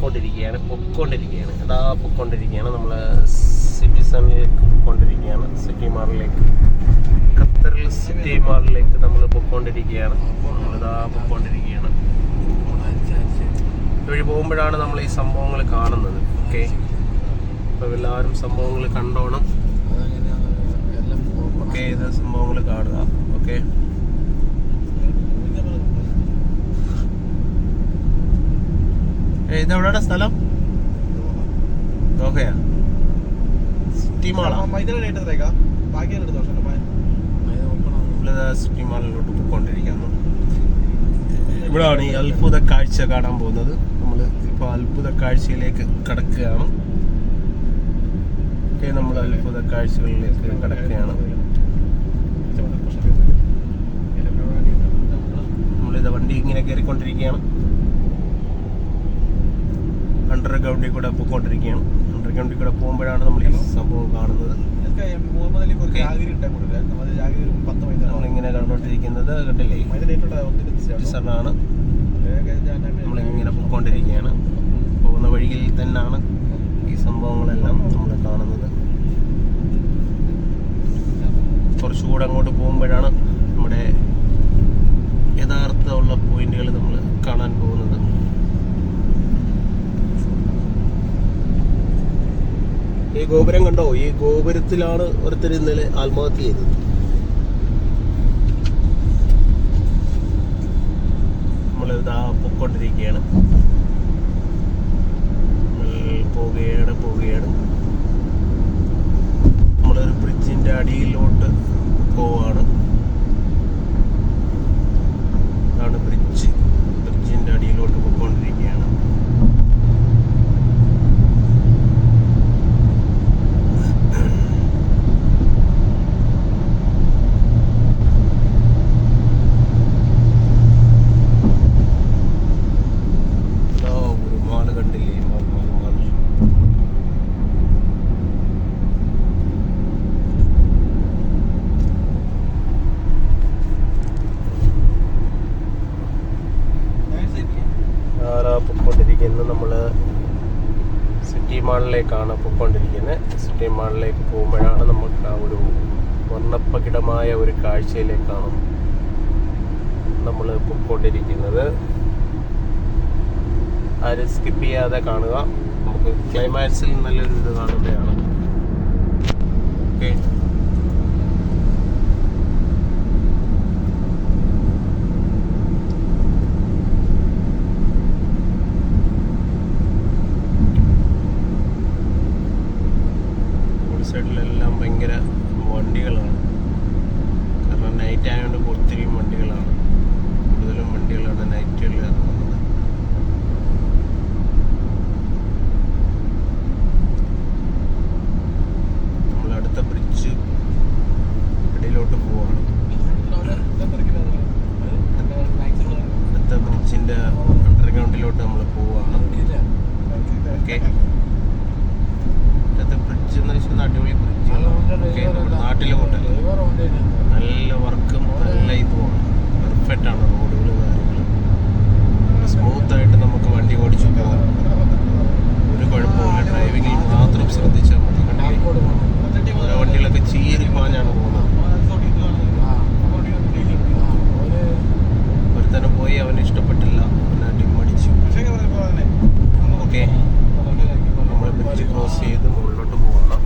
പൊയ്ക്കൊണ്ടിരിക്കുകയാണ് അതാ പൊയ്ക്കൊണ്ടിരിക്കുകയാണ്. നമ്മൾ സിറ്റി സെന്ററിലേക്ക് പൊയ്ക്കൊണ്ടിരിക്കുകയാണ്. സിറ്റി മാളിലേക്ക്, ഖത്തറിൽ സിറ്റി മാളിലേക്ക് നമ്മൾ പൊയ്ക്കൊണ്ടിരിക്കുകയാണ്. നമ്മളിതാ പൊയ്ക്കൊണ്ടിരിക്കുകയാണ്. ഇതുവഴി പോകുമ്പോഴാണ് നമ്മൾ ഈ സംഭവങ്ങൾ കാണുന്നത്. ഓക്കെ, അപ്പോൾ എല്ലാവരും സംഭവങ്ങൾ കണ്ടോണം. ഓക്കെ, ഇത് സംഭവങ്ങൾ കാണുക. ഓക്കെ, ഇതെവിടെയാണ് സ്ഥലം? ഓക്കെയാ, സിറ്റി മാളാ. സിറ്റി മാളിലോട്ട് പോയിക്കൊണ്ടിരിക്കുന്നു. ഇവിടെയാണ് ഈ അത്ഭുത കാഴ്ച കാണാൻ പോകുന്നത്. നമ്മൾ ഇപ്പോൾ അത്ഭുത കാഴ്ചയിലേക്ക് കടക്കുകയാണ്. ഓക്കെ, നമ്മൾ അത്ഭുത കാഴ്ചകളിലേക്ക് കടക്കുകയാണ്. നമ്മളിത് വണ്ടി ഇങ്ങനെ കയറിക്കൊണ്ടിരിക്കുകയാണ്. അണ്ടർഗ്രൗണ്ടിൽ കൂടെ പോയിക്കൊണ്ടിരിക്കുകയാണ്. അണ്ടർഗ്രൗണ്ടിൽ കൂടെ പോകുമ്പോഴാണ് നമ്മൾ ഈ സംഭവം കാണുന്നത്. നമ്മളിങ്ങനെ കണ്ടുകൊണ്ടിരിക്കുന്നത് കണ്ടില്ലേ, ആണ്. നമ്മളിങ്ങനെ പോയിക്കൊണ്ടിരിക്കുകയാണ്. പോകുന്ന വഴിയിൽ തന്നെയാണ് ഈ സംഭവങ്ങളെല്ലാം നമ്മൾ കാണുന്നത്. കുറച്ചുകൂടെ അങ്ങോട്ട് പോകുമ്പോഴാണ് നമ്മുടെ യഥാർത്ഥമുള്ള പോയിന്റുകൾ നമ്മൾ കാണാൻ പോകുന്നത്. ഈ ഗോപുരം കണ്ടോ? ഈ ഗോപുരത്തിലാണ് ഒരുത്തർ ഇന്നലെ ആത്മഹത്യ ചെയ്തത്. നമ്മളിതാ പൊയ്ക്കൊണ്ടിരിക്കുകയാണ്. പോവുകയാണ്. നമ്മളൊരു ബ്രിഡ്ജിന്റെ അടിയിലോട്ട് പോവാണ്. അതാണ് ബ്രിഡ്ജിന്റെ അടിയിലോട്ട് പോയിക്കൊണ്ടിരിക്കുകയാണ്. പൊയ്ക്കൊണ്ടിരിക്കുന്നത് നമ്മൾ സിറ്റി മാളിലേക്കാണ് പൊയ്ക്കൊണ്ടിരിക്കുന്നത്. സിറ്റി മാളിലേക്ക് പോകുമ്പോഴാണ് നമുക്ക് ആ ഒരു വർണ്ണപ്പകിടമായ ഒരു കാഴ്ചയിലേക്കാണ് നമ്മൾ പൊയ്ക്കൊണ്ടിരിക്കുന്നത്. ആരും സ്കിപ്പ് ചെയ്യാതെ കാണുക. നമുക്ക് ക്ലൈമാക്സിൽ നല്ലൊരു ഇത് കാണുകയാണ്. ഓക്കെ, സൈഡിലെല്ലാം ഭയങ്കര വണ്ടികളാണ്. കാരണം നൈറ്റ് ആയതുകൊണ്ട് ഒത്തിരി വണ്ടികളാണ്. കൂടുതലും വണ്ടികളാണ് നൈറ്റുകളിൽ ഇറങ്ങുന്നത്. നമ്മൾ അടുത്ത ബ്രിഡ്ജ് ഇടയിലോട്ട് പോവാണ്. അടുത്ത ബ്രിഡ്ജിന്റെ അണ്ടർഗ്രൗണ്ടിലോട്ട് നമ്മൾ പോവാണ്. ഓക്കെ, ബ്രിഡ്ജ് എന്ന് വെച്ചാൽ അടിപൊളി ബ്രിഡ്ജ്. നമ്മുടെ നാട്ടിലെ കൂട്ടല്ലേ, നല്ല വർക്കും നല്ല ഇതുമാണ്. പെർഫെക്റ്റ് ആണ് റോഡുകൾ, കാര്യങ്ങൾ സ്മൂത്തായിട്ട് നമുക്ക് വണ്ടി ഓടിച്ചു പോകാം. ഒരു കുഴപ്പമില്ല. ഡ്രൈവിങ്ങിൽ മാത്രം ശ്രദ്ധിച്ചാൽ മതി. ഓരോ വണ്ടികളൊക്കെ ചീരിപ്പാഞ്ഞാണ് പോകുന്നത്. ഒരുത്തനെ പോയി അവന് ഇഷ്ടപ്പെട്ടില്ല, അവനെ അടിമടിച്ചു. ഓക്കെ, നമ്മൾ ബ്രിഡ്ജ് ക്രോസ് ചെയ്ത് മുകളിലോട്ട് പോകണം.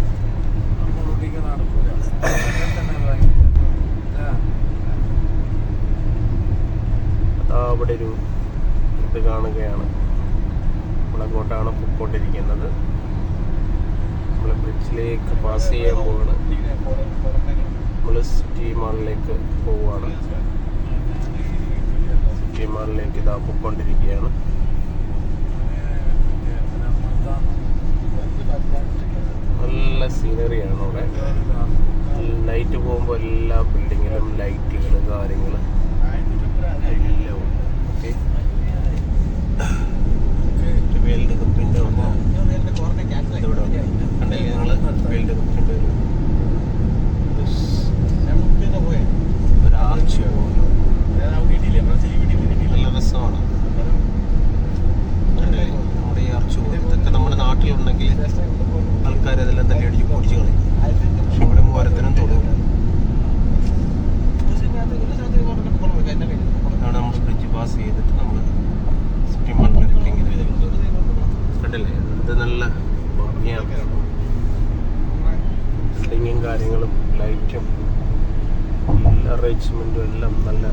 അവിടെ ഒരു ഇത് കാണുകയാണ്. നമ്മളങ്ങോട്ടാണ് പൊയ്ക്കൊണ്ടിരിക്കുന്നത്. നമ്മൾ ബ്രിഡ്ജിലേക്ക് പാസ് ചെയ്യാൻ പോവാണ്. നമ്മൾ സിറ്റി മാളിലേക്ക് പോവുകയാണ്. സിറ്റി മാളിലേക്ക് ഇതാ പൊയ്ക്കൊണ്ടിരിക്കുകയാണ്. നല്ല സീനറിയാണ് അവിടെ. നൈറ്റ് പോകുമ്പോൾ എല്ലാ ബിൽഡിങ്ങിലും ലൈറ്റുകൾ, കാര്യങ്ങൾ എല്ലാം ഉണ്ട്. ഓക്കെ, വേൾഡ് കപ്പിൻ്റെ ഇവിടെ കണ്ടില്ലേ ഞങ്ങൾ? വേൾഡ് കപ്പിൻ്റെ ഒരു ആർച്ച് പോലെ നല്ല രസമാണ്. ഉണ്ടല്ലേ, ഇത് നല്ല ഭംഗിയാണ്. ബിൽഡിങ്ങും കാര്യങ്ങളും ലൈറ്റും എല്ലാ അറേഞ്ച്മെൻറ്റും എല്ലാം നല്ല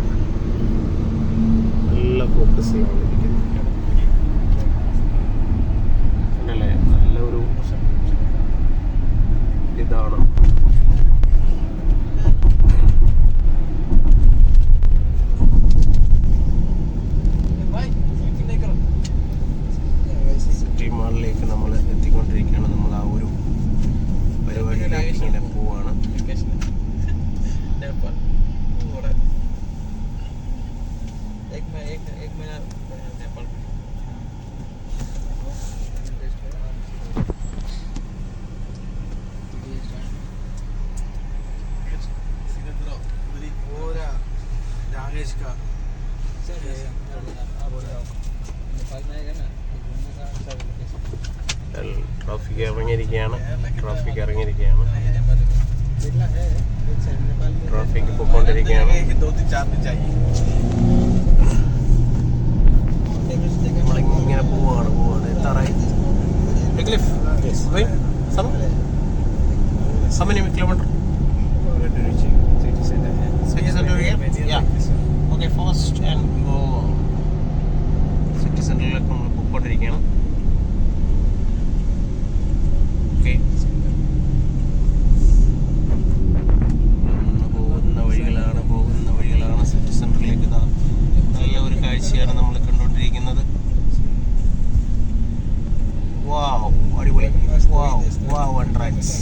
നല്ല ഫോക്കസിലാണ് ഇരിക്കുന്നത്. ഉണ്ടല്ലേ, നല്ലൊരു ഇതാണ്. സിറ്റി മാളിലേക്ക് നമ്മൾ എത്തിക്കൊണ്ടിരിക്കുകയാണ്. നമ്മൾ ആ ഒരു പരിപാടിയിലേക്ക് ഇങ്ങനെ പോവാണ്. ട്രാഫിക് ഇറങ്ങിയിരിക്കുകയാണ്. ട്രാഫിക് പോയിക്കൊണ്ടിരിക്കുകയാണ്. നമ്മളിങ്ങനെ പോവാണ്. എത്താറായി. How many kilometers? City center here? Yeah. Okay, fast and go. City center-ലേക്ക് നമ്മൾ പോയിക്കൊണ്ടിരിക്കുകയാണ്. Okay. പോകുന്ന വഴികളാണ് സിറ്റി സെന്ററിലേക്ക്. ഇതാ നല്ല ഒരു കാഴ്ചയാണ് നമ്മൾ കണ്ടുകൊണ്ടിരിക്കുന്നത്. വാവ്, അടിപൊളി. വാവ് വണ്ടർസ്.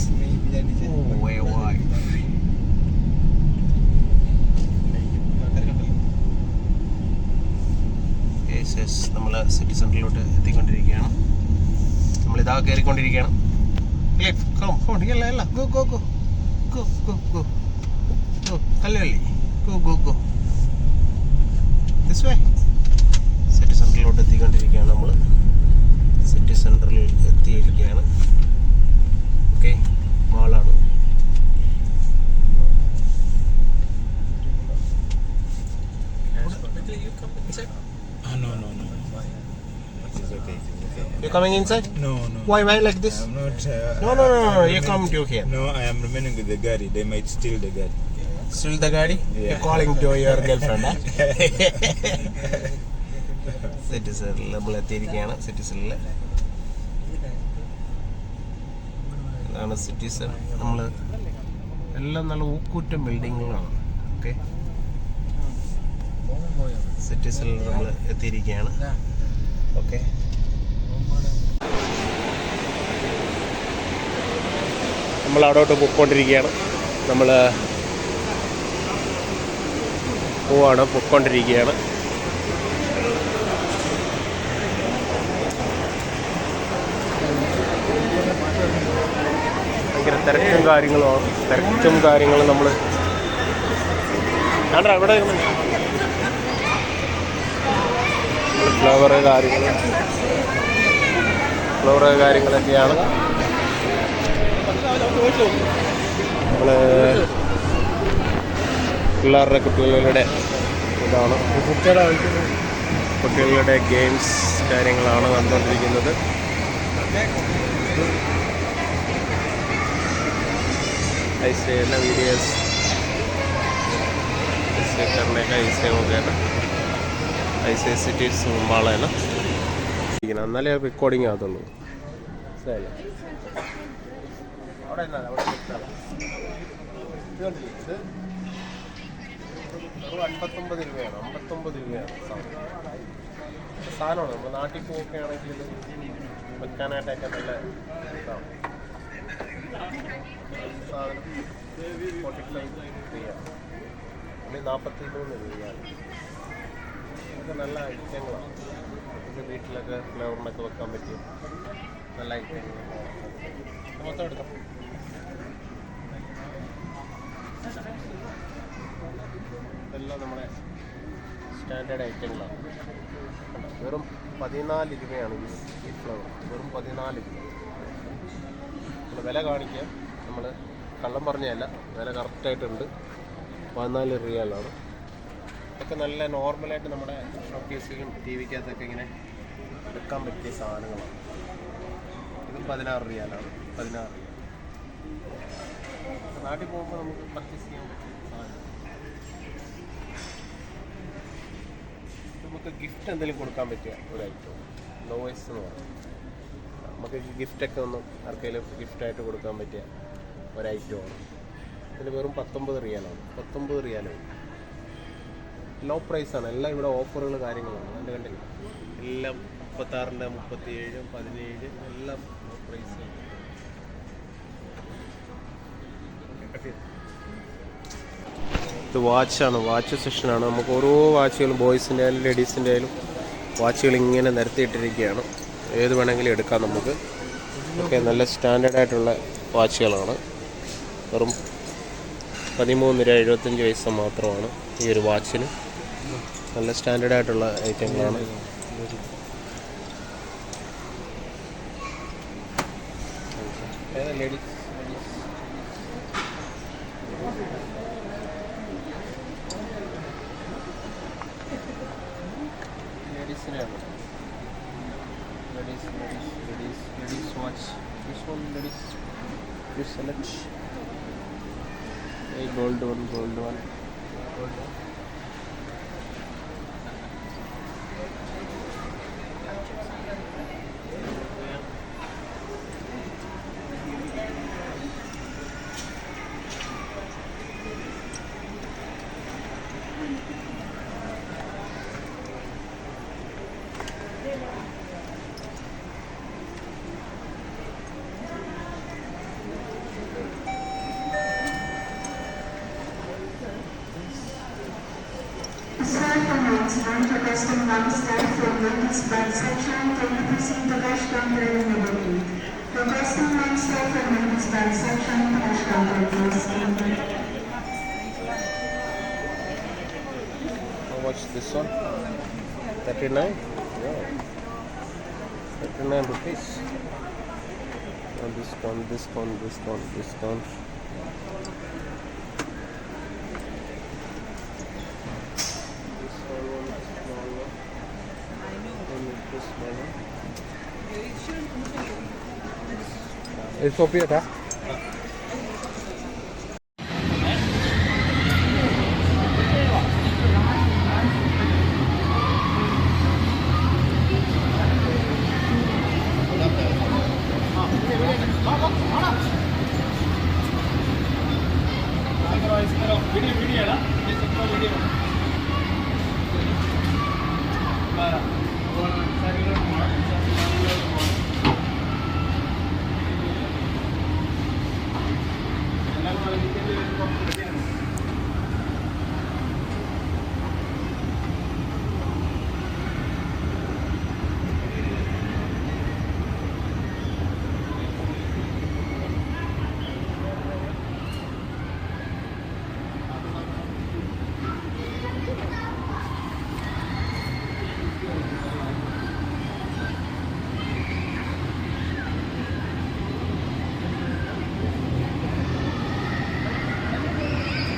നമ്മൾ സിറ്റി സെന്ററിലോട്ട് എത്തിക്കൊണ്ടിരിക്കുകയാണ്. നമ്മളിതാ കയറിക്കൊണ്ടിരിക്കുകയാണ്. സിറ്റി സെന്ററിലോട്ട് എത്തിക്കൊണ്ടിരിക്കുകയാണ്. നമ്മൾ സിറ്റി സെന്ററിൽ എത്തിയിരിക്കുകയാണ്. Okay, മാളാണ്. No. It's okay. You coming inside? No. Why like this? I'm not. No. You come to here. No, I am remaining with the gari. They might steal the gari. Still the gadi? Yeah. You're calling to your girlfriend, huh? City സെന്ററിൽ നമ്മൾ എത്തിയിരിക്കുകയാണ്. City സെന്ററിൽ ഇതാണ് city centre. നമ്മൾ എല്ലാം നല്ല ഊക്കൂറ്റം ബിൽഡിങ്ങുകളാണ്. Okay, city സെന്ററിൽ നമ്മൾ എത്തിയിരിക്കുകയാണ്. ഓക്കെ, നമ്മൾ അവിടോട്ട് പൊയ്ക്കൊണ്ടിരിക്കുകയാണ്. നമ്മൾ പൊയ്ക്കൊണ്ടിരിക്കുകയാണ്. ഭയങ്കര തിരക്കും കാര്യങ്ങളും നമ്മൾ ഇവിടെ ഫ്ലവർ കാര്യങ്ങളൊക്കെയാണ്. നമ്മൾ കുട്ടികളുടെ ഇതാണ്, കുട്ടികളുടെ ഗെയിംസ് കാര്യങ്ങളാണ് കണ്ടുകൊണ്ടിരിക്കുന്നത്. ऐसे ना वीडियोस ऐसे करने का ऐसे हो गया ना, ऐसे सिटीज माल है ना, എന്നാലേ റെക്കോർഡിങ് ആകത്തുള്ളൂ. വെറും 59 രൂപയാണ്. 59 രൂപയാണ് സാധനമാണ്. നമ്മൾ നാട്ടിൽ പോവുകയൊക്കെ ആണെങ്കിൽ ഇത് വെക്കാനായിട്ടൊക്കെ നല്ല ഇതാണ്. സാധനം 45 രൂപയാണ്. 43 രൂപയാണ്. ഇതൊക്കെ നല്ല ഐറ്റങ്ങളാണ്. ഇത് വീട്ടിലൊക്കെ ഫ്ലവറിനൊക്കെ വെക്കാൻ പറ്റിയ നല്ല ഐറ്റങ്ങളാണ്. മൊത്തം എടുക്കാം. ഇതെല്ലാം നമ്മുടെ സ്റ്റാൻഡേർഡ് ഐറ്റങ്ങളാണ്. വെറും 14 രൂപയാണ് ഈ ഫ്ലവർ. വെറും 14 രൂപ. നമ്മൾ വില കാണിക്കുക, നമ്മൾ കള്ളം പറഞ്ഞതല്ല, വില കറക്റ്റായിട്ടുണ്ട്. 14 റിയാലാണ്. ഇതൊക്കെ നല്ല നോർമലായിട്ട് നമ്മുടെ ഷോക്കേസിലും ടി വിക്കകത്തൊക്കെ ഇങ്ങനെ എടുക്കാൻ പറ്റിയ സാധനങ്ങളാണ്. 16 റിയാലാണ്. 16 റിയാൽ. നാട്ടിൽ പോകുമ്പോൾ നമുക്ക് പർച്ചേസ് ചെയ്യാൻ പറ്റും സാധനം. നമുക്ക് ഗിഫ്റ്റ് എന്തെങ്കിലും കൊടുക്കാൻ പറ്റിയ ഒരു ഐറ്റം ലോവേഴ്സ് എന്ന് പറയും. നമുക്ക് ഗിഫ്റ്റൊക്കെ ഒന്ന് ആർക്കെങ്കിലും ഗിഫ്റ്റായിട്ട് കൊടുക്കാൻ പറ്റിയ ഒരു ഐറ്റമാണ്. ഇതിന് വെറും 19 റിയാലാണ്. 19 റിയാലേ ലോ പ്രൈസാണ്. എല്ലാം ഇവിടെ ഓഫറുകൾ കാര്യങ്ങളാണ്. എൻ്റെ കണ്ടില്ല എല്ലാം 36, 37, 17 എല്ലാം ലോ പ്രൈസ്. ഇത് വാച്ചാണ്, വാച്ച് സെക്ഷനാണ്. നമുക്ക് ഓരോ വാച്ചുകളും ബോയ്സിൻ്റെ ആയാലും ലേഡീസിൻ്റെ ആയാലും വാച്ചുകൾ ഇങ്ങനെ നിരത്തിയിട്ടിരിക്കുകയാണ്. ഏത് വേണമെങ്കിലും എടുക്കാം നമുക്ക്. ഒക്കെ നല്ല സ്റ്റാൻഡേർഡായിട്ടുള്ള വാച്ചുകളാണ്. വെറും 13.75 പൈസ മാത്രമാണ് ഈ ഒരു വാച്ചിന്. നല്ല സ്റ്റാൻഡേർഡായിട്ടുള്ള ഐറ്റങ്ങളാണ്. ലേഡീസിനാണ്. Ladies watch. This one ladies. This select gold one. Requesting one step from ladies by section, can you proceed to cash counter number 8? Requesting one step from ladies by section, cash counter please. How much this one? 39? Yeah. 39 rupees. Discount. This one Es kopi ada?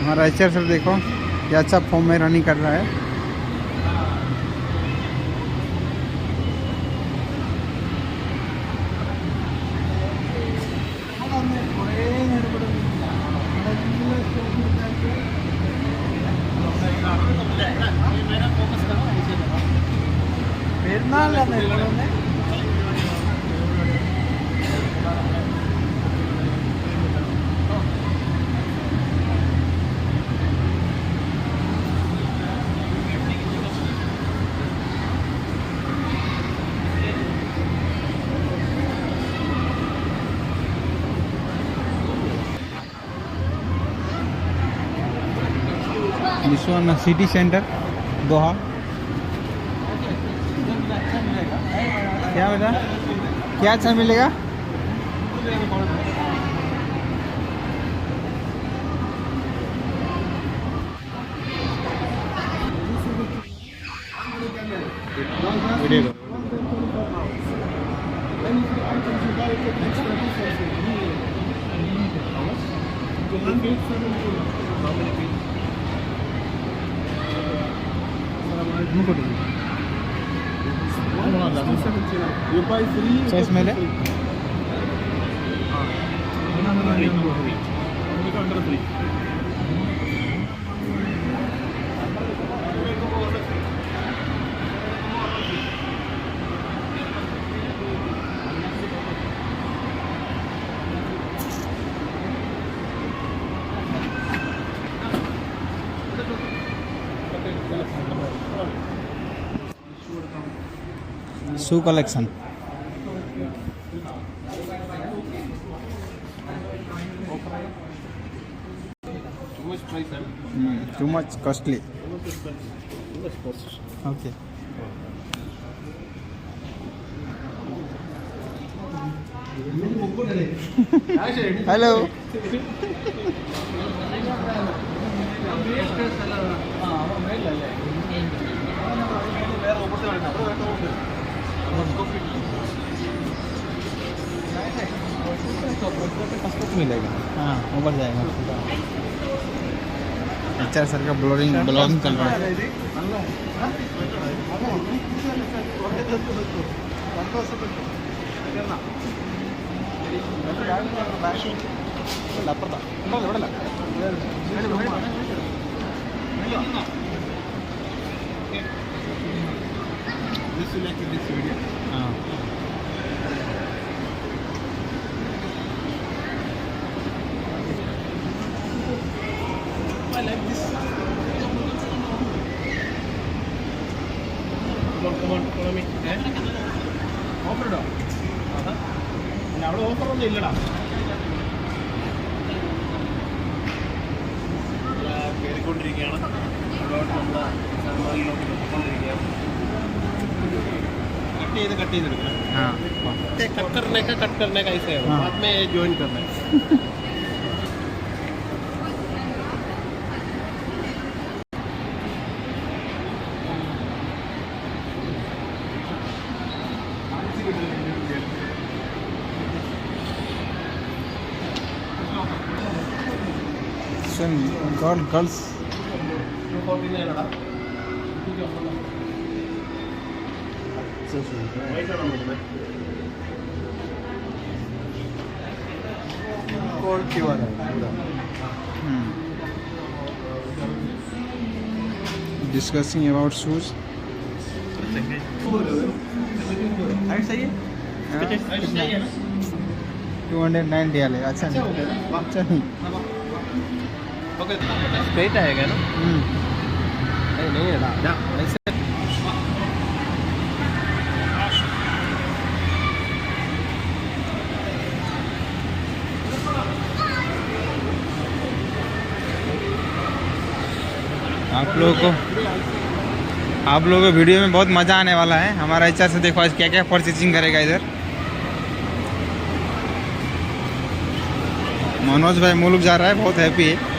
हमारा HR sir देखो क्या अच्छा form में running कर रहा है. This one city center दोहा. क्या बेटा क्या अच्छा मिलेगा? साइज में ले shoe collection too much costly okay hello मिलेगा हाँ ऊपर जाएगा अच्छा सर का ब्लॉगिंग चल रहा है हाँ അവിടെ ഓഫറൊന്നും ഇല്ലടാ കയറിക്കൊണ്ടിരിക്കുകയാണ് നമ്മളെ സൽമാനിലോട്ട് പോയിക്കൊണ്ടിരിക്കുകയാണ് कट ചെയ്തെടുക്കണം हाँ कट करने का ऐसे है हाँ। बाद में ज्वाइन करना है गर्ल्स 249 ആടാ വൈറ്റാണോ നോക്കുന്നത് क्वालिटी वाला है पूरा डिस्कसिंग अबाउट शूज हाइट सही है हाइट सही है ना 290 वाले अच्छा नहीं अच्छा नहीं ओके स्ट्रेट आएगा ना नहीं है ना ऐसे आप लोगों को वीडियो में बहुत मज़ा आने वाला है हमारा इच्छा से देखो आज क्या क्या परचेजिंग करेगा इधर मनोज भाई मुल्क जा रहा है बहुत हैप्पी है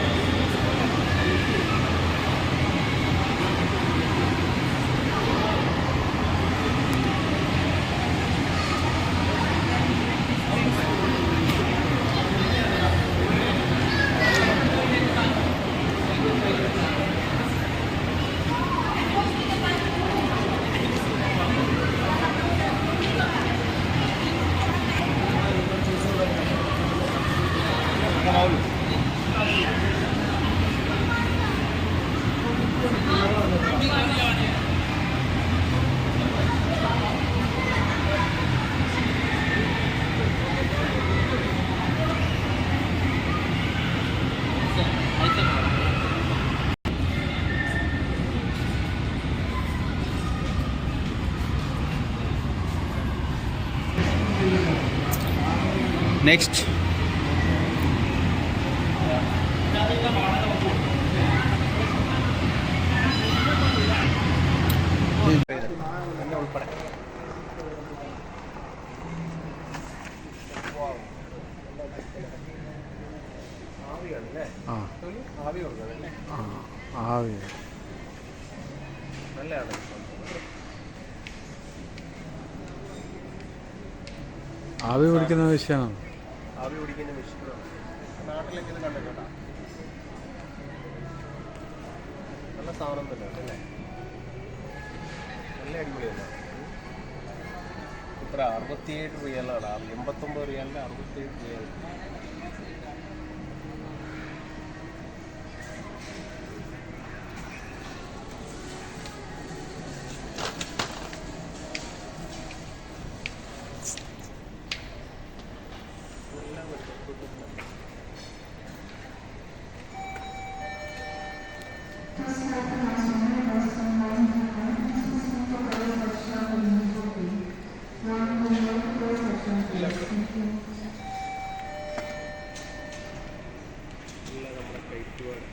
नेक्स्ट ആവി കൊടുക്കണല്ലേ ആവി നല്ലതാണ് ആവി പിടിക്കുന്ന വിഷയമാണ് ആവി പിടിക്കുന്ന മെഷീനാണ് നാട്ടിലൊക്കെ ഇത് കണ്ടിട്ടുണ്ടോ നല്ല സാധനം തന്നെ അല്ലേ നല്ല അടിപൊളിയല്ല ഇത്ര 67 റിയലാണ് 89 റിയാലിൻ്റെ 67 റിയാൽ നമ്മുടെ കൈറ്റുപാട്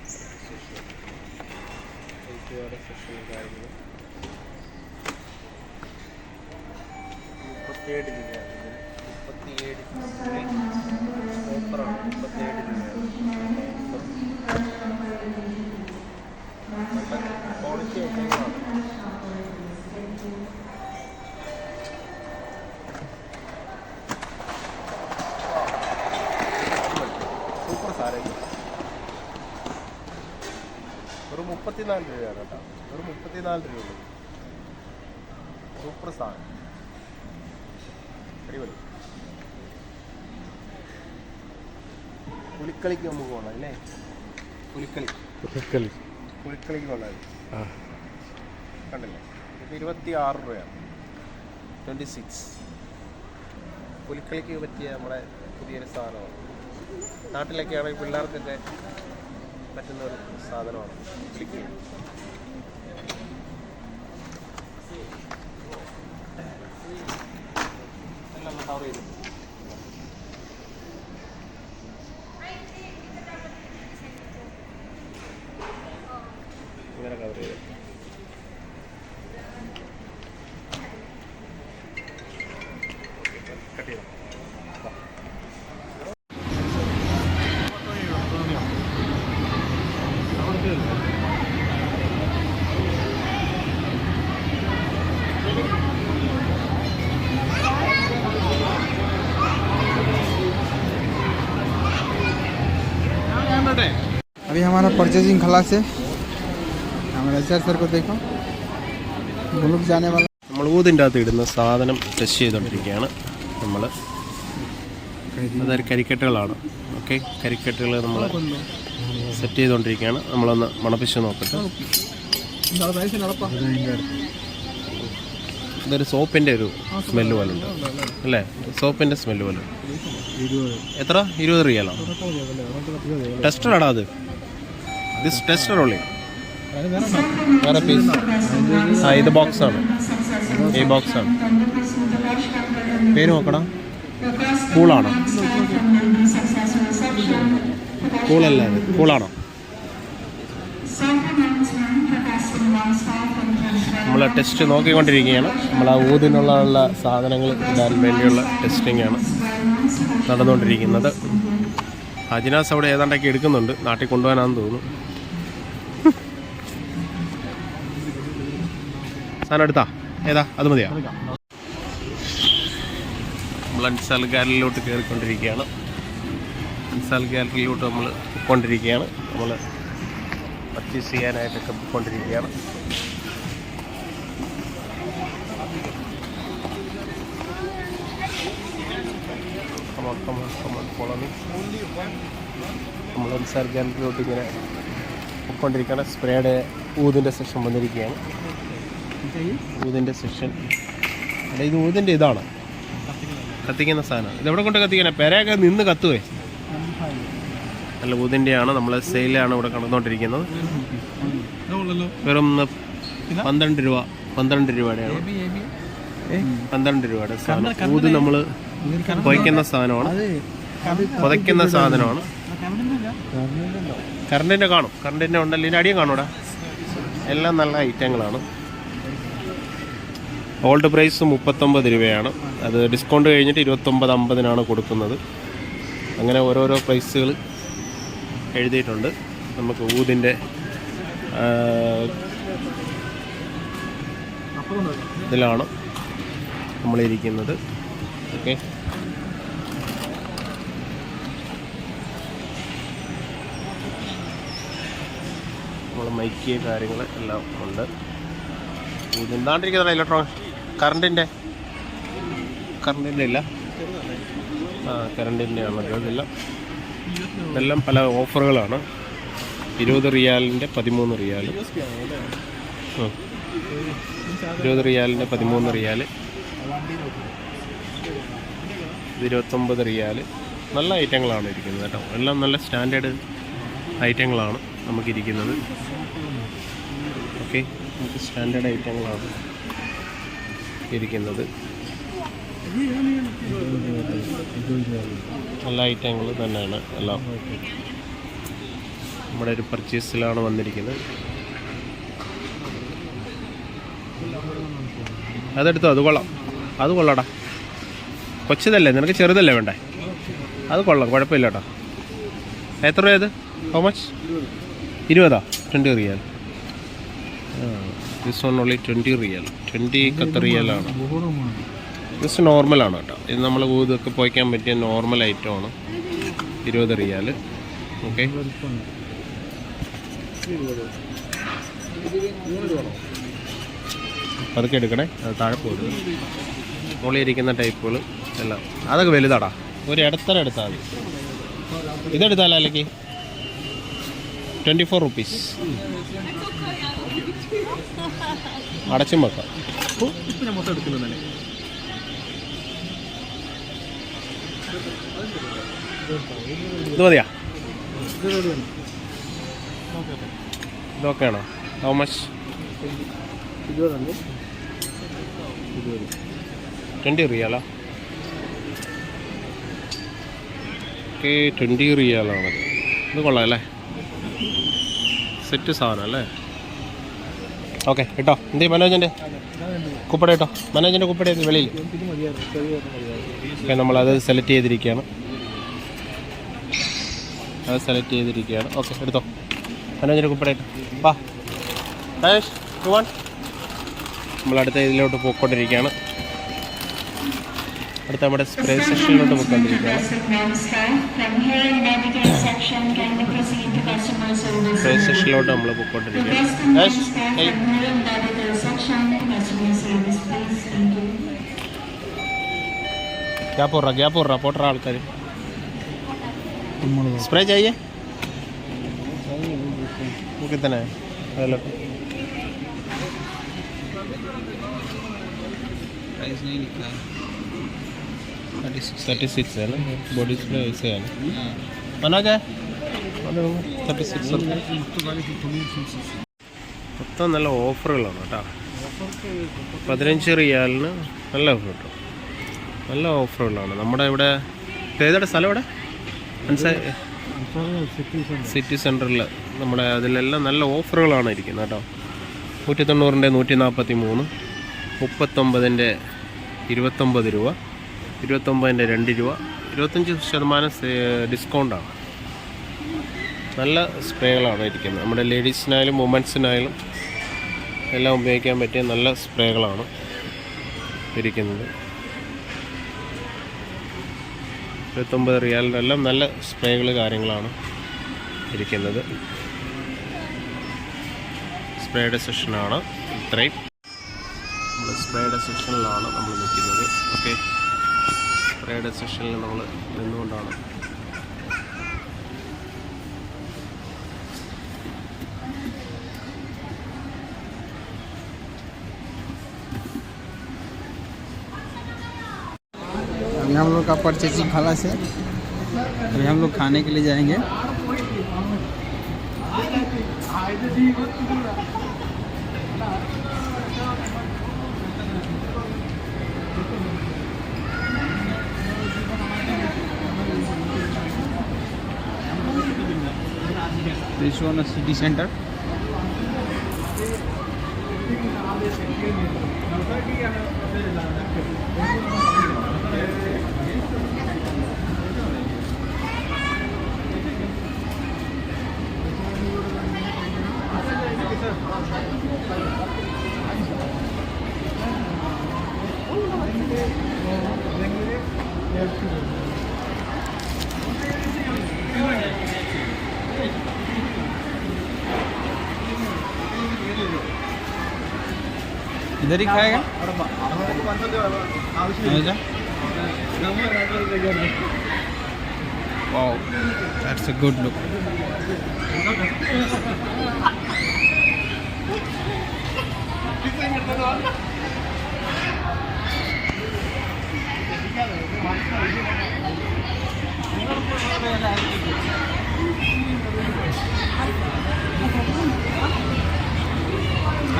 സെഷൻ കാര്യങ്ങൾ 37 രൂപയാണ് ഇതിന്. 37 ഓഫറാണ്. 37 രൂപയാണ് ക്വാളിറ്റി ഐറ്റങ്ങളാണ്. സൂപ്പർ സാധനം. ഒരു 34 രൂപയാണ് കേട്ടോ. ഒരു 34 രൂപ. സൂപ്പർ സാധനം. അടിപൊളി. പുലിക്കളിക്ക് നമുക്ക് പോകണം അല്ലേ? പുലിക്കളിക്ക് കൊള്ളാം. കണ്ടില്ലേ? ഇത് 26 രൂപയാണ്. 26. പുലിക്കളിക്ക് പറ്റിയ നമ്മുടെ പുതിയൊരു സാധനമാണ്. നാട്ടിലൊക്കെ ആണെങ്കിൽ പിള്ളേർക്കൊക്കെ പറ്റുന്ന ഒരു സാധനമാണ് പുലിക്കളി. എല്ലാം കവർ ചെയ്തു. ഇങ്ങനെ കവർ ചെയ്തു. കട്ട് ചെയ്തു. अभी हमारा परचेजिंग खलास है. हमारे एचआर सर को देखो. मुल्क जाने वाला. നമ്മൾ ഊതിൻ്റെ അകത്ത് ഇടുന്ന സാധനം ടെസ്റ്റ് ചെയ്തുകൊണ്ടിരിക്കുകയാണ് നമ്മൾ. അതൊരു കരിക്കട്ടുകളാണ്. ഓക്കെ, കരിക്കട്ടുകൾ നമ്മൾ സെറ്റ് ചെയ്തുകൊണ്ടിരിക്കുകയാണ്. നമ്മളൊന്ന് മണപ്പിച്ച് നോക്കട്ടെ. ഇതൊരു സോപ്പിൻ്റെ ഒരു സ്മെല്ല് പോലെ ഉണ്ട് അല്ലേ? സോപ്പിൻ്റെ സ്മെല്ല് പോലെ. എത്ര? 20 റിയാലോ? ടെസ്റ്ററാടാ അത്? ദിസ് ടെസ്റ്റർ ഉള്ളി വേറെ പീസ്. ആ, ഇത് ബോക്സാണ്. ഈ ബോക്സാണ്. പേര് നോക്കണം. കൂളാണോ? കൂളല്ല, അത് കൂളാണോ? നമ്മൾ ടെസ്റ്റ് നോക്കിക്കൊണ്ടിരിക്കുകയാണ്. നമ്മൾ ആ ഊതിനുള്ള സാധനങ്ങൾ ഇടാൻ വേണ്ടിയുള്ള ടെസ്റ്റിംഗ് ആണ് നടന്നുകൊണ്ടിരിക്കുന്നത്. അജിനാസ് അവിടെ ഏതാണ്ടൊക്കെ എടുക്കുന്നുണ്ട്. നാട്ടിൽ കൊണ്ടുപോകാനാണെന്ന് തോന്നുന്നു. സാധനം എടുത്താ? ഏതാ? അത് മതിയാ? നമ്മൾ അൻസാൽ ഗാലറിയിലോട്ട് കയറിക്കൊണ്ടിരിക്കുകയാണ്. അൻസാൽ ഗാലറിയിലോട്ട് നമ്മൾ പോയിക്കൊണ്ടിരിക്കുകയാണ്. നമ്മൾ പർച്ചേസ് ചെയ്യാനായിട്ടൊക്കെ പോയിക്കൊണ്ടിരിക്കുകയാണ്. നമ്മൾ അൻസാർ ഗാലറിയിലോട്ട് ഇങ്ങനെ പോയിക്കൊണ്ടിരിക്കുകയാണ്. സ്പ്രേയുടെ ഊതിൻ്റെ സെഷൻ വന്നിരിക്കുകയാണ്. ഊതിൻ്റെ സെഷൻ. അല്ല, ഇത് ഊതിൻ്റെ ഇതാണ് കത്തിക്കുന്ന സാധനം. ഇതെവിടെ കൊണ്ട് കത്തിക്കാനാ? പെരയൊക്കെ നിന്ന് കത്തുവേ. അല്ല, ഊതിൻ്റെയാണ്. നമ്മൾ സെയിലാണ് ഇവിടെ കടന്നുകൊണ്ടിരിക്കുന്നത്. വെറും 12 രൂപ. 12 രൂപയുടെയാണ്. 12 രൂപയുടെ സാധനം. ഊത് നമ്മൾ പുതയ്ക്കുന്ന സാധനമാണ്. പുതയ്ക്കുന്ന സാധനമാണ്. കറണ്ടിൻ്റെ കാണും. കറണ്ടിൻ്റെ ഉണ്ടല്ലോ. ഇതിൻ്റെ അടിയും കാണൂടാ. എല്ലാം നല്ല ഐറ്റങ്ങളാണ്. ഓൾഡ് പ്രൈസ് 39 രൂപയാണ്. അത് ഡിസ്കൗണ്ട് കഴിഞ്ഞിട്ട് 29.50 കൊടുക്കുന്നത്. അങ്ങനെ ഓരോരോ പ്രൈസുകൾ എഴുതിയിട്ടുണ്ട്. നമുക്ക് ഊതിൻ്റെ ഇതിലാണ് നമ്മളിരിക്കുന്നത്. ഓക്കെ, നമ്മൾ മൈക്ക് കാര്യങ്ങൾ എല്ലാം ഉണ്ട്. ഊതിണ്ടാണ്ടിരിക്കുന്ന ഇലക്ട്രോണിക് കറണ്ടിൻ്റെ ഇല്ല. ആ, കറണ്ടിൻ്റെ ആണല്ലോ ഇതെല്ലാം. ഇതെല്ലാം പല ഓഫറുകളാണ്. 20 റിയാലിൻ്റെ 13 റിയാൽ. 20 റിയാലിൻ്റെ 13 റിയാൽ. ഇത് 29 റിയാൽ. നല്ല ഐറ്റങ്ങളാണ് ഇരിക്കുന്നത് കേട്ടോ. എല്ലാം നല്ല സ്റ്റാൻഡേർഡ് ഐറ്റങ്ങളാണ് നമുക്കിരിക്കുന്നത്. ഓക്കെ, നമുക്ക് സ്റ്റാൻഡേർഡ് ഐറ്റങ്ങളാണ് ഇരിക്കുന്നത്. നല്ല ഐറ്റങ്ങൾ തന്നെയാണ് എല്ലാം. നമ്മുടെ ഒരു പർച്ചേസിലാണ് വന്നിരിക്കുന്നത്. അതെടുത്തോ, അത് കൊള്ളാം, അത് കൊള്ളാടാ. കൊച്ചതല്ലേ, നിനക്ക് ചെറുതല്ലേ വേണ്ടേ? അത് കൊള്ളാം, കുഴപ്പമില്ല കേട്ടോ. എത്ര രൂപ ഇത്? How much? 20? 20 riyal. This one only 20 riyal. 20 Qatar റിയാലാണ്. ജസ്റ്റ് നോർമലാണ് കേട്ടോ. ഇത് നമ്മൾ ഇതൊക്കെ പോയിക്കാൻ പറ്റിയ നോർമൽ ഐറ്റമാണ്. 20 റിയാൽ. ഓക്കെ, അതൊക്കെ എടുക്കണേ, അത് താഴെ പോരുത്. മുകളിൽ ഇരിക്കുന്ന ടൈപ്പുകൾ എല്ലാം അതൊക്കെ വലുതാടാ. ഒരു ഇടത്തര എടുത്താൽ മതി. ഇതെടുത്താലോ അല്ലെങ്കിൽ 24 റുപ്പീസ്. അടച്ചും വെക്കാം. ഇത് മതിയാ? ഇതൊക്കെയാണോ? How much? 20 റിയാലാ? ഓക്കെ, 20 റിയാലാണത്. ഇത് കൊള്ളാം അല്ലേ? സെറ്റ് സാധനം അല്ലേ? ഓക്കെ കേട്ടോ. എന്ത് മനോജൻ്റെ കുപ്പട കേട്ടോ, മനോജൻ്റെ കുപ്പട വെളിയിൽ. ഓക്കെ, നമ്മളത് സെലക്ട് ചെയ്തിരിക്കുകയാണ്. ഓക്കെ, എടുത്തോ മനോജൻ്റെ കുപ്പട കേട്ടോ. വാ മഹേഷ്, നമ്മളടുത്ത ഇതിലോട്ട് പോയിക്കൊണ്ടിരിക്കുകയാണ്. അടുത്ത നമ്മുടെ സ്പ്രേ സെക്ഷനിലോട്ട് പോയിക്കൊണ്ടിരിക്കുകയാണ്. സ്പ്രേ സെക്ഷനിലോട്ട് നമ്മൾ പോയിക്കൊണ്ടിരിക്കുകയാണ്. ഗ്യാപ്പ് പോറാ പോട്ടറ ആൾക്കാർ. സ്പ്രേ चाहिए वो कितना है? 36 है ना. बॉडी स्प्रे ऐसे है ना. बना क्या 36 മൊത്തം നല്ല ഓഫറുകളാണ് കേട്ടോ. 15 റിയാലിന് നല്ല ഓഫർ കിട്ടും. നല്ല ഓഫറുകളാണ് നമ്മുടെ ഇവിടെ. ഏതാണ് സ്ഥലം ഇവിടെ? സിറ്റി സെൻറ്ററിൽ നമ്മുടെ അതിലെല്ലാം നല്ല ഓഫറുകളാണ് ഇരിക്കുന്നത് കേട്ടോ. 190ൻ്റെ 143, 39ൻ്റെ 29 രൂപ, 29ൻ്റെ 2 രൂപ, 25% ഡിസ്കൗണ്ടാണ്. നല്ല സ്പ്രേകളാണ് ഇരിക്കുന്നത്. നമ്മുടെ ലേഡീസിനായാലും വുമൻസിനായാലും എല്ലാം ഉപയോഗിക്കാൻ പറ്റിയ നല്ല സ്പ്രേകളാണ് ഇരിക്കുന്നത്. 29 റിയാലിൻ്റെ എല്ലാം നല്ല സ്പ്രേകൾ കാര്യങ്ങളാണ് ഇരിക്കുന്നത്. സ്പ്രേയുടെ സെക്ഷനാണ് ഇത്രയും. നമ്മൾ സ്പ്രേയുടെ സെക്ഷനിലാണ് നമ്മൾ നിൽക്കുന്നത്. ഓക്കെ, സ്പ്രേയുടെ സെക്ഷനിൽ നമ്മൾ നിന്നുകൊണ്ടാണ് अभी हम लोग का परचेजिंग खलास है. अभी हम लोग खाने के लिए जाएंगे. This one is city center. इधर ही खाएगा. Wow, that's a good look.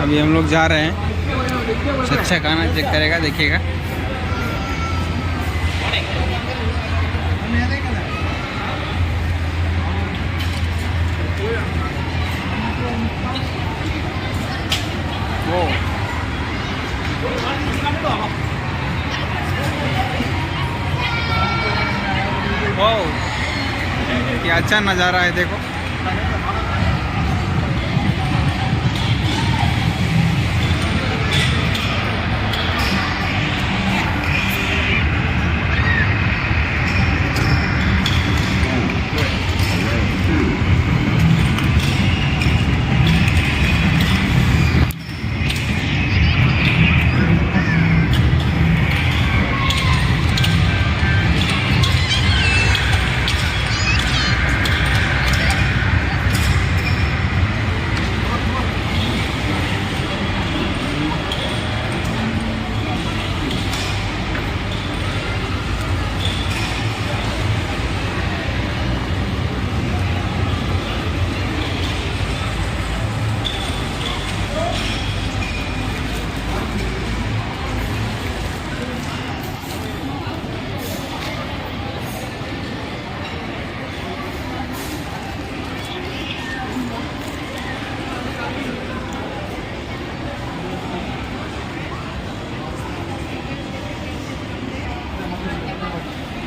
अभी हम लोग जा रहे हैं. अच्छा खाना चेक करेगा, देखिएगा. वाओ, क्या अच्छा नज़ारा है देखो।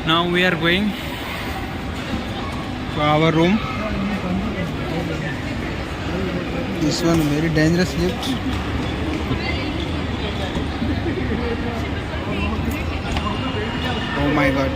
Now we are going to our room. This one very dangerous lift. Oh my god.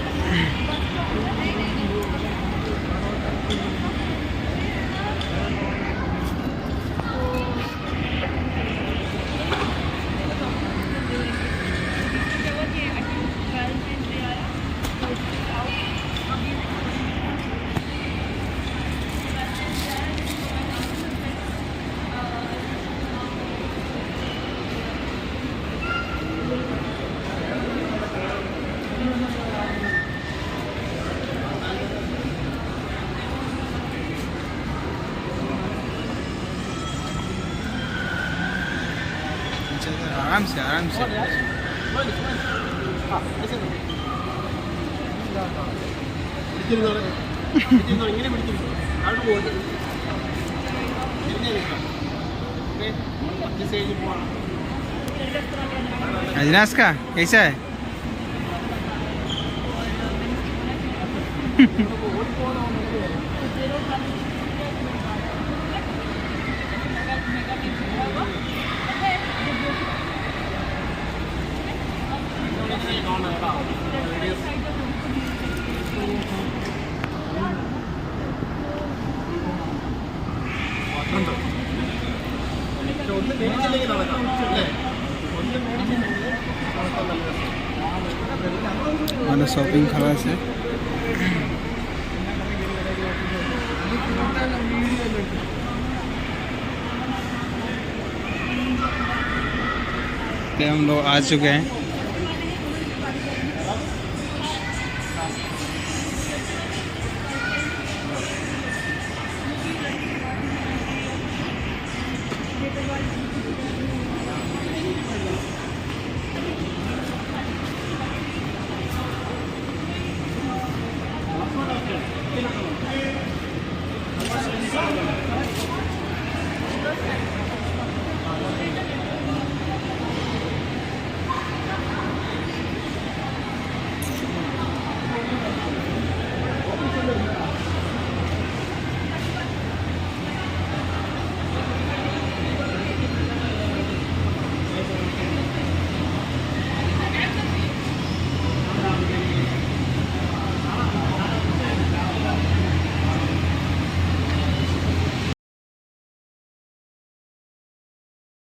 आराम से आराम से। अजनास का कैसा है? हमारा शॉपिंग खलास है। हम लोग आ चुके हैं।